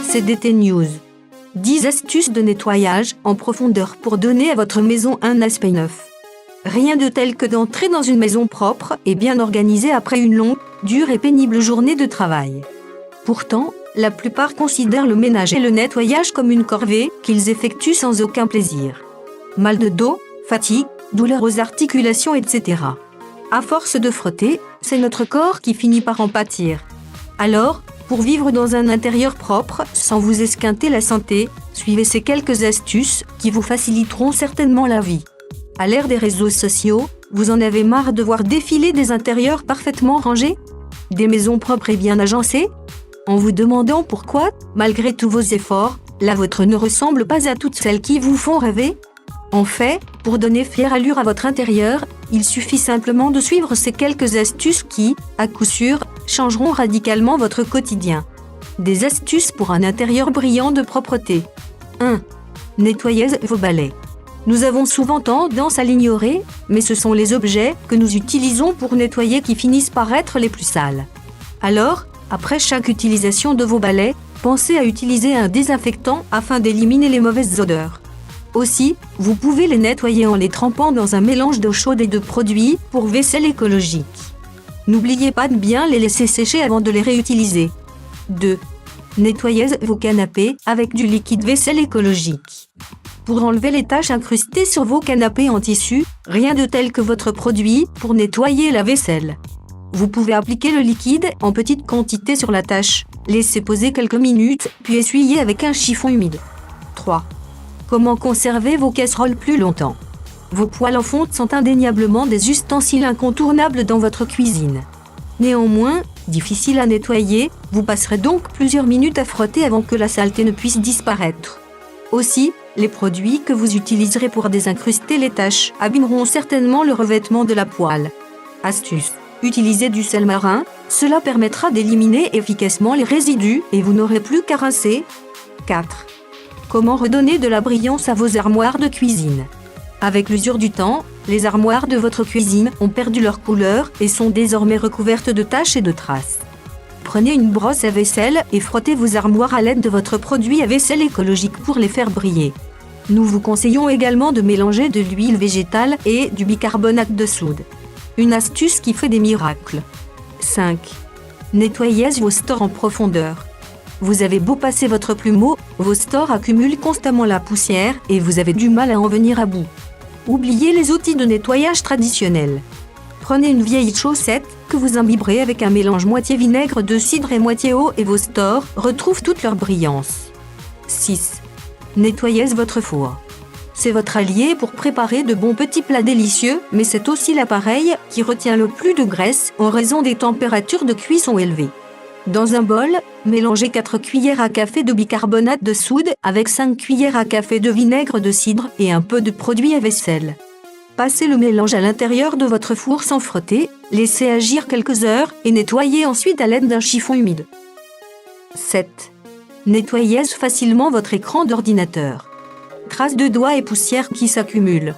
CDT News. 10 astuces de nettoyage en profondeur pour donner à votre maison un aspect neuf. Rien de tel que d'entrer dans une maison propre et bien organisée après une longue, dure et pénible journée de travail. Pourtant, la plupart considèrent le ménage et le nettoyage comme une corvée qu'ils effectuent sans aucun plaisir. Mal de dos, fatigue, douleurs aux articulations, etc. À force de frotter, c'est notre corps qui finit par en pâtir. Alors, pour vivre dans un intérieur propre, sans vous esquinter la santé, suivez ces quelques astuces qui vous faciliteront certainement la vie. À l'ère des réseaux sociaux, vous en avez marre de voir défiler des intérieurs parfaitement rangés? Des maisons propres et bien agencées? En vous demandant pourquoi, malgré tous vos efforts, la vôtre ne ressemble pas à toutes celles qui vous font rêver? En fait, pour donner fière allure à votre intérieur, il suffit simplement de suivre ces quelques astuces qui, à coup sûr, changeront radicalement votre quotidien. Des astuces pour un intérieur brillant de propreté. 1. Nettoyez vos balais. Nous avons souvent tendance à l'ignorer, mais ce sont les objets que nous utilisons pour nettoyer qui finissent par être les plus sales. Alors, après chaque utilisation de vos balais, pensez à utiliser un désinfectant afin d'éliminer les mauvaises odeurs. Aussi, vous pouvez les nettoyer en les trempant dans un mélange d'eau chaude et de produits pour vaisselle écologique. N'oubliez pas de bien les laisser sécher avant de les réutiliser. 2. Nettoyez vos canapés avec du liquide vaisselle écologique. Pour enlever les taches incrustées sur vos canapés en tissu, rien de tel que votre produit pour nettoyer la vaisselle. Vous pouvez appliquer le liquide en petite quantité sur la tache, laisser poser quelques minutes, puis essuyer avec un chiffon humide. 3. Comment conserver vos casseroles plus longtemps? Vos poêles en fonte sont indéniablement des ustensiles incontournables dans votre cuisine. Néanmoins, difficiles à nettoyer, vous passerez donc plusieurs minutes à frotter avant que la saleté ne puisse disparaître. Aussi, les produits que vous utiliserez pour désincruster les taches abîmeront certainement le revêtement de la poêle. Astuce: utilisez du sel marin, cela permettra d'éliminer efficacement les résidus et vous n'aurez plus qu'à rincer. 4. Comment redonner de la brillance à vos armoires de cuisine? Avec l'usure du temps, les armoires de votre cuisine ont perdu leur couleur et sont désormais recouvertes de taches et de traces. Prenez une brosse à vaisselle et frottez vos armoires à l'aide de votre produit à vaisselle écologique pour les faire briller. Nous vous conseillons également de mélanger de l'huile végétale et du bicarbonate de soude. Une astuce qui fait des miracles. 5. Nettoyez vos stores en profondeur. Vous avez beau passer votre plumeau, vos stores accumulent constamment la poussière et vous avez du mal à en venir à bout. Oubliez les outils de nettoyage traditionnels. Prenez une vieille chaussette que vous imbiberez avec un mélange moitié vinaigre de cidre et moitié eau et vos stores retrouvent toute leur brillance. 6. Nettoyez votre four. C'est votre allié pour préparer de bons petits plats délicieux, mais c'est aussi l'appareil qui retient le plus de graisse en raison des températures de cuisson élevées. Dans un bol, mélangez 4 cuillères à café de bicarbonate de soude avec 5 cuillères à café de vinaigre de cidre et un peu de produit à vaisselle. Passez le mélange à l'intérieur de votre four sans frotter, laissez agir quelques heures et nettoyez ensuite à l'aide d'un chiffon humide. 7. Nettoyez facilement votre écran d'ordinateur. Traces de doigts et poussière qui s'accumulent.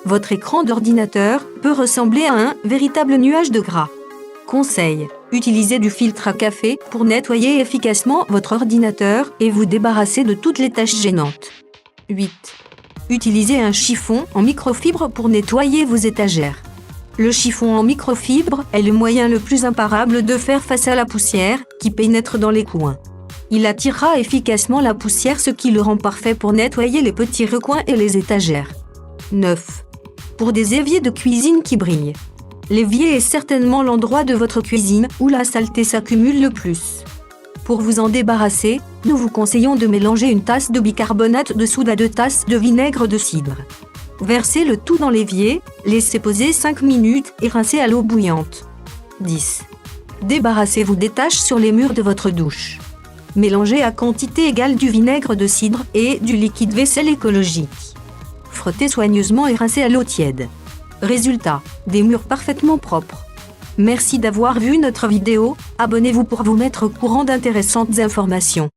Votre écran d'ordinateur peut ressembler à un véritable nuage de gras. Conseil: utilisez du filtre à café pour nettoyer efficacement votre ordinateur et vous débarrasser de toutes les taches gênantes. 8. Utilisez un chiffon en microfibre pour nettoyer vos étagères. Le chiffon en microfibre est le moyen le plus imparable de faire face à la poussière qui pénètre dans les coins. Il attirera efficacement la poussière, ce qui le rend parfait pour nettoyer les petits recoins et les étagères. 9. Pour des éviers de cuisine qui brillent. L'évier est certainement l'endroit de votre cuisine où la saleté s'accumule le plus. Pour vous en débarrasser, nous vous conseillons de mélanger une tasse de bicarbonate de soude à 2 tasses de vinaigre de cidre. Versez le tout dans l'évier, laissez poser 5 minutes et rincez à l'eau bouillante. 10. Débarrassez-vous des taches sur les murs de votre douche. Mélangez à quantité égale du vinaigre de cidre et du liquide vaisselle écologique. Frottez soigneusement et rincez à l'eau tiède. Résultat: des murs parfaitement propres. Merci d'avoir vu notre vidéo, abonnez-vous pour vous mettre au courant d'intéressantes informations.